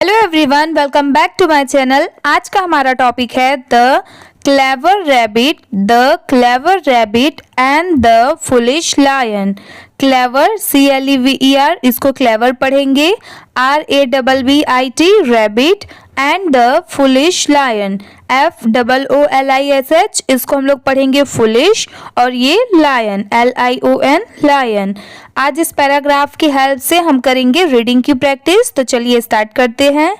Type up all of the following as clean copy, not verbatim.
Hello everyone, welcome back to my channel. आज का हमारा टॉपिक है the clever rabbit and the foolish lion. Clever CLEVER, इसको clever पढ़ेंगे। RABBIT rabbit and the foolish lion FOOLISH, इसको हम लोग पढ़ेंगे फुलिश, और ये लायन LION लायन। आज इस पैराग्राफ की हेल्प से हम करेंगे रीडिंग की प्रैक्टिस। तो चलिए स्टार्ट करते हैं।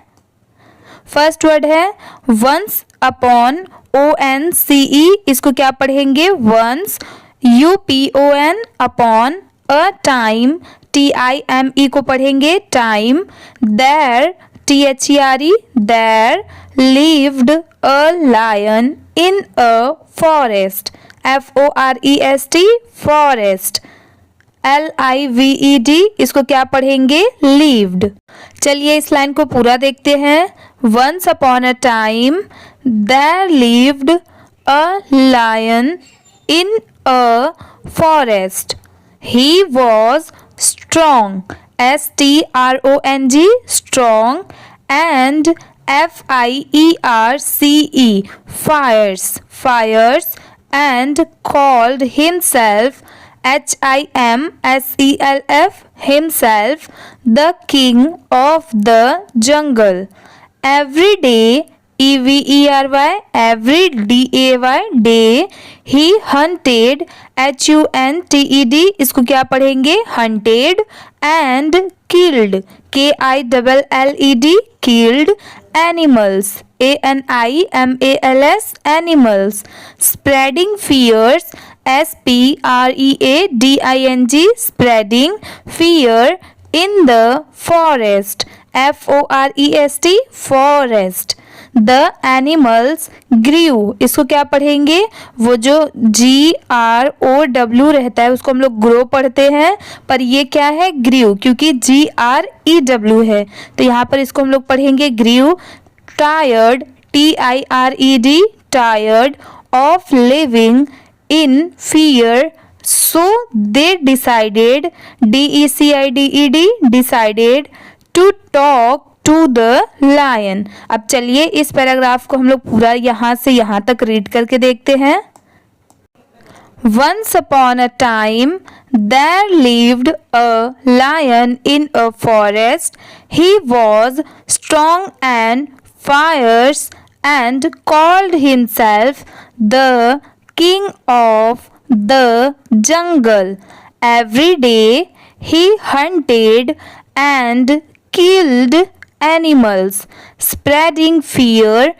फर्स्ट वर्ड है वंस अपॉन, ONCE, इसको क्या पढ़ेंगे? Once. UPON upon, a time, TIME को पढ़ेंगे time. There, THERE, there. lived a lion in a forest, FOREST, forest। LIVED, इसको क्या पढ़ेंगे? lived। चलिए इस लाइन को पूरा देखते हैं। Once upon a time there lived a lion in a forest. He was strong, STRONG, strong, and FIERCE, fires, and called himself, HIMSELF, himself, the king of the jungle. Every day, EVERY, every DAY, day, he hunted, HUNTED, इसको क्या पढ़ेंगे? hunted, and killed, KILLED, killed animals, ANIMALS, animals, spreading fears, SPREADING, spreading fear in the forest, FOREST, forest. The animals grew, इसको क्या पढ़ेंगे? वो जो GROW रहता है उसको हम लोग ग्रो पढ़ते हैं, पर ये क्या है? grew, क्योंकि GREW है तो यहाँ पर इसको हम लोग पढ़ेंगे grew। tired, TIRED, tired of living in fear, so they decided, DECIDED, decided to talk to the lion। अब चलिए इस पैराग्राफ को हम लोग पूरा यहाँ से यहाँ तक रीड करके देखते हैं। Once upon a time there lived a lion in a forest. He was strong and fierce and called himself the king of the jungle. Every day he hunted and killed animals, spreading fear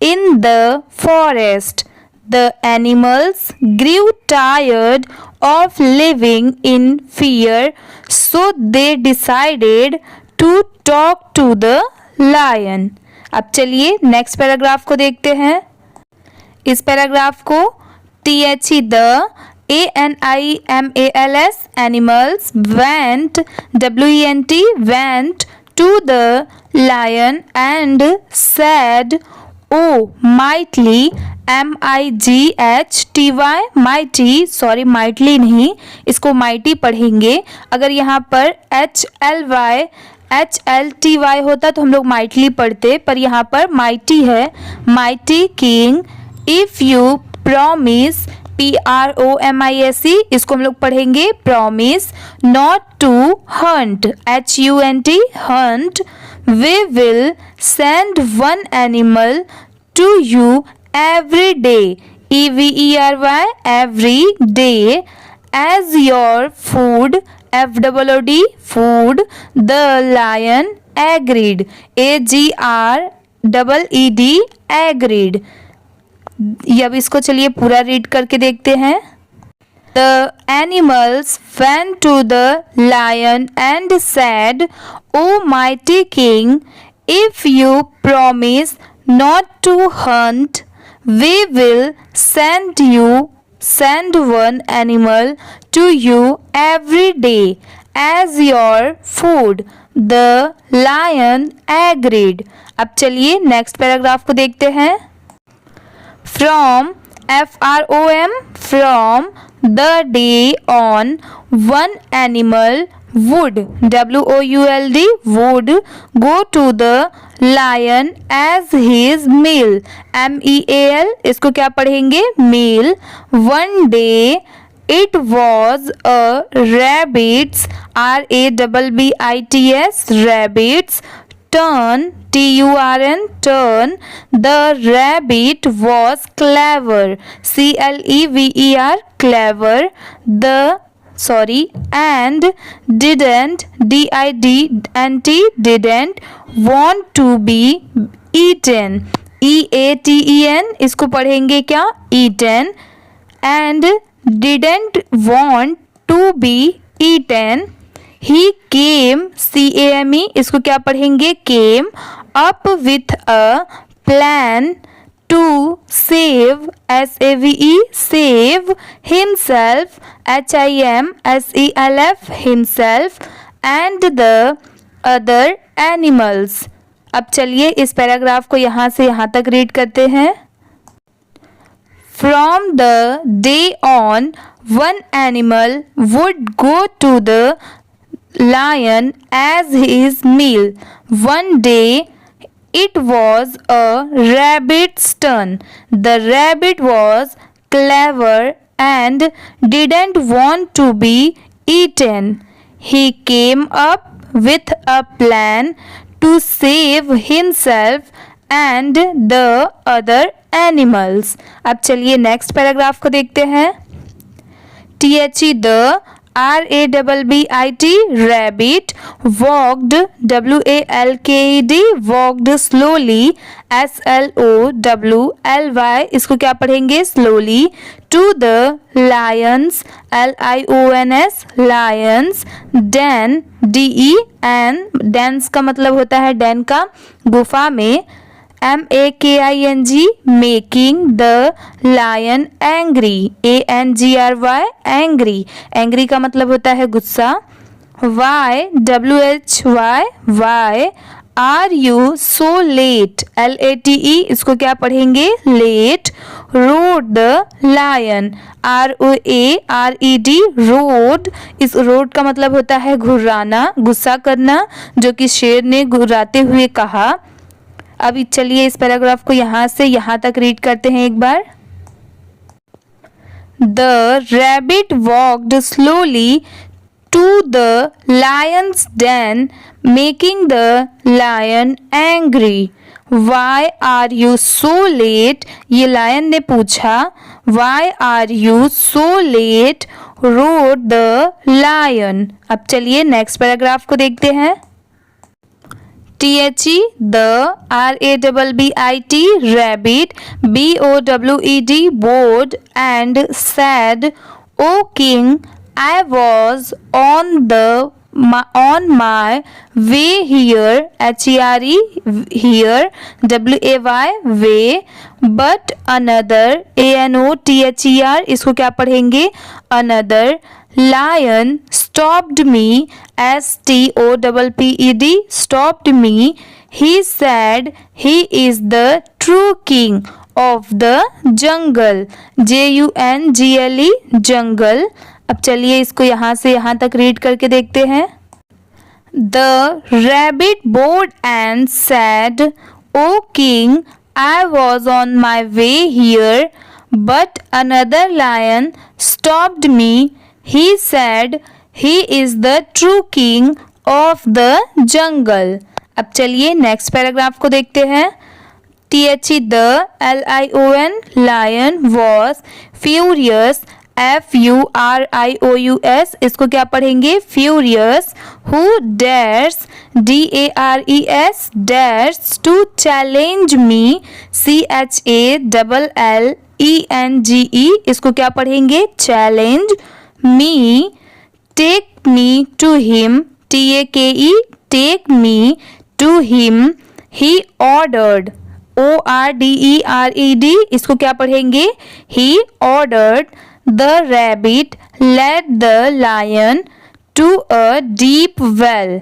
in the forest. The animals grew tired of living in fear, so they decided to talk to the lion। अब चलिए next paragraph को देखते हैं। इस paragraph को THE, the, ANIMALS, animals, went, WENT, went to the lion and said, oh mightily, MIGHTY, mighty, sorry mightily नहीं, इसको mighty पढ़ेंगे। अगर यहाँ पर HLY होता तो हम लोग माइटली पढ़ते, पर यहाँ पर माइटी है। Mighty king, if you promise, PROMISE, इसको हम लोग पढ़ेंगे promise, not to hunt, HUNT, hunt, we will send one animal to you every day, EVERY, every day, as your food, FOOD, food. The lion agreed, AGREED, agreed। अब इसको चलिए पूरा read करके देखते हैं। The animals went to the lion and said, "O mighty king, if you promise not to hunt, we will send one animal to you every day as your food." The lion agreed। अब चलिए next paragraph को देखते हैं। From, FROM, from the day on, one animal would, would, would go to the lion as his meal, meal, इसको क्या पढ़ेंगे meal. One day it was a rabbit's, rabbits, rabbits turn, turn, turn. The rabbit was clever, clever, clever. And didn't, didn't want to be eaten, eaten, इसको पढ़ेंगे क्या eaten. And didn't want to be eaten. He came, came, इसको क्या पढ़ेंगे came up with a plan to save, save, save himself, himself, himself and the other animals. अब चलिए इस paragraph को यहाँ से यहाँ तक रीड करते हैं. From the day on, one animal would go to the lion as his meal. One day it was a rabbit's turn. The rabbit was clever and didn't want to be eaten. He came up with a plan to save himself and the other animals. अब चलिए next paragraph को देखते हैं. THE the, RABBIT, rabbit walked, WALKED, walked slowly, SLOWLY, इसको क्या पढ़ेंगे slowly, to the lions, LIONS, lions, den, DEN, dens का मतलब होता है den का, गुफा में, MAKING, making the lion angry, ANGRY, angry, angry का मतलब होता है गुस्सा. WHY, why are you so late, LATE, इसको क्या पढ़ेंगे late. Rode the lion, ROARED, road, इस रोड का मतलब होता है घुराना, गुस्सा करना, जो कि शेर ने घुराते हुए कहा. अभी चलिए इस पैराग्राफ को यहाँ से यहाँ तक रीड करते हैं एक बार. The rabbit walked slowly to the lion's den, making the lion angry. Why are you so late? ये lion ने पूछा. Why are you so late? roared the lion. अब चलिए नेक्स्ट पैराग्राफ को देखते हैं. THE the, RABBIT, rabbit, BOWED, bored, and said, O king, I was on my way here, HERE, here, WAY, way, but another, ANOTHER, इसको क्या पढ़ेंगे another, lion stopped me, STOPPED, stopped me. He said he is the true king of the jungle, JUNGLE, jungle. अब चलिए इसको यहाँ से यहाँ तक रीड करके देखते हैं. The rabbit bowed and said, O king, I was on my way here, but another lion stopped me. He said he is the true king of the jungle. अब चलिए नेक्स्ट पैराग्राफ को देखते हैं. THE the, LION, lion was furious, FURIOUS, इसको क्या पढ़ेंगे furious, who dares, DARES, dares to challenge me, CHALLENGE, इसको क्या पढ़ेंगे challenge me. Take me to him, TAKE, take me to him. He ordered, ORDERED, इसको क्या पढ़ेंगे he ordered. The rabbit led the lion to a deep well.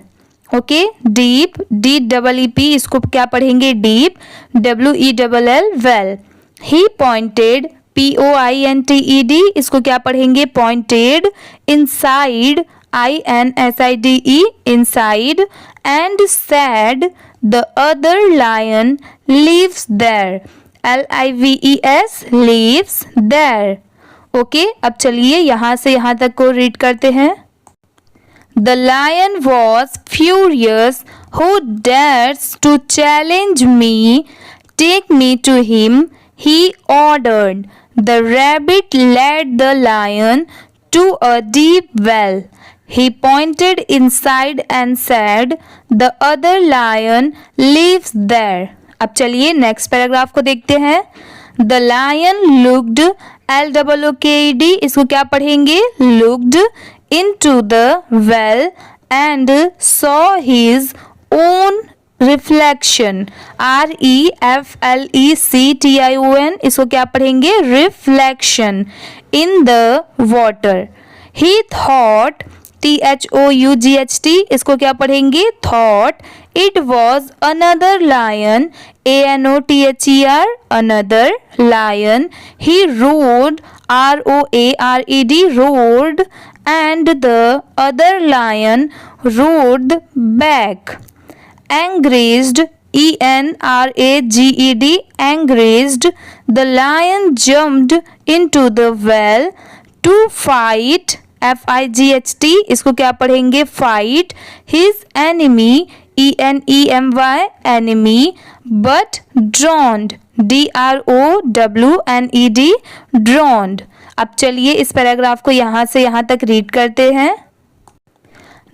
Okay, deep, DEEP, इसको क्या पढ़ेंगे deep, WELL, well. He pointed, POINTED, इसको क्या पढ़ेंगे pointed inside INSIDE, inside, and said the other lion lives there, LIVES, lives there. Okay, अब चलिए यहाँ से यहाँ तक को रीड करते हैं. The lion was furious. Who dares to challenge me? Take me to him, he ordered. The rabbit led the lion to a deep well. He pointed inside and said, The other lion lives there. अब चलिए next paragraph को देखते हैं. The lion looked, LOOKED, इसको क्या पढ़ेंगे? Looked into the well and saw his own reflection, REFLECTION, इसको क्या पढ़ेंगे? Reflection, in the water. He thought, THOUGHT, इसको क्या पढ़ेंगे? Thought it was another lion, ANOTHER, another lion. He roared, ROARED, roared, and the other lion roared back. Enraged, ENRAGED, enraged, the lion jumped into the well to fight, FIGHT, इसको क्या पढ़ेंगे? Fight his enemy, ENEMY, enemy, but drowned, DROWNED, drowned. अब चलिए इस paragraph को यहाँ से यहाँ तक रीड करते हैं.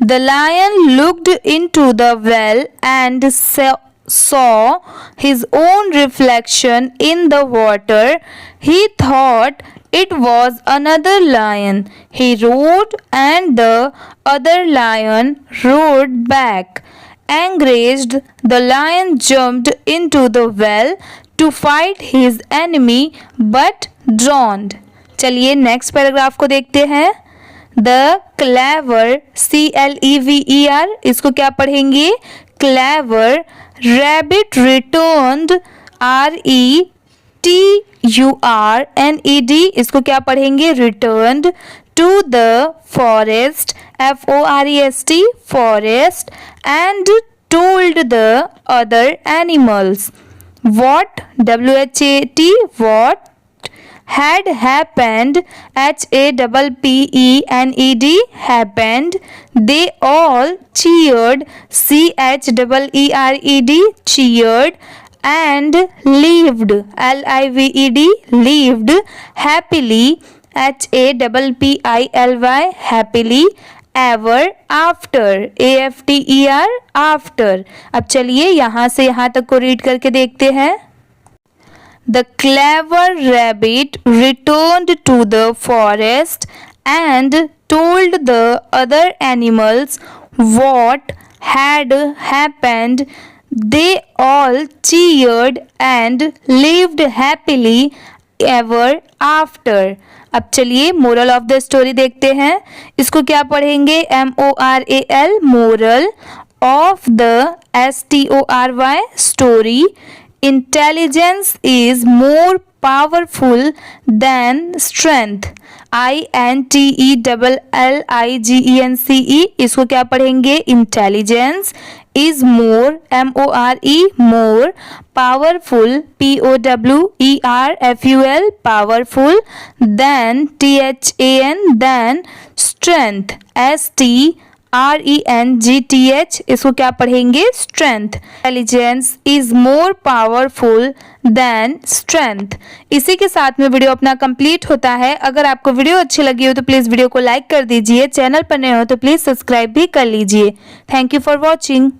The lion looked into the well and saw his own reflection in the water. He thought it was another lion. He roared and the other lion roared back. Enraged, the lion jumped into the well to fight his enemy but drowned. चलिए next paragraph को देखते हैं. The clever, CLEVER, इसको क्या पढ़ेंगे? Clever rabbit returned, RETURNED, इसको क्या पढ़ेंगे? Returned to the forest, FOREST, forest, and told the other animals what, WHAT, what had happened, HAPPENED, happened. They all cheered, CHEERED, cheered, and lived, LIVED, lived, happily, HAPPILY, happily, ever after, AFTER, after. अब चलिए यहाँ से यहाँ तक को read करके देखते हैं. The clever rabbit returned to the forest and told the other animals what had happened. They all cheered and lived happily ever after. अब चलिए मोरल ऑफ द स्टोरी देखते हैं. इसको क्या पढ़ेंगे? MORAL, moral of the STORY, story. Intelligence is more powerful than strength, INTELLIGENCE, इसको क्या पढ़ेंगे? Intelligence is more, MORE, more, powerful, POWERFUL, powerful, than, THAN, than, strength, STRENGTH, इसको क्या पढ़ेंगे? Strength. Intelligence is more powerful than strength. इसी के साथ में वीडियो अपना कंप्लीट होता है. अगर आपको वीडियो अच्छी लगी हो तो प्लीज़ वीडियो को लाइक कर दीजिए. चैनल पर नए हो तो प्लीज़ सब्सक्राइब भी कर लीजिए. Thank you for watching.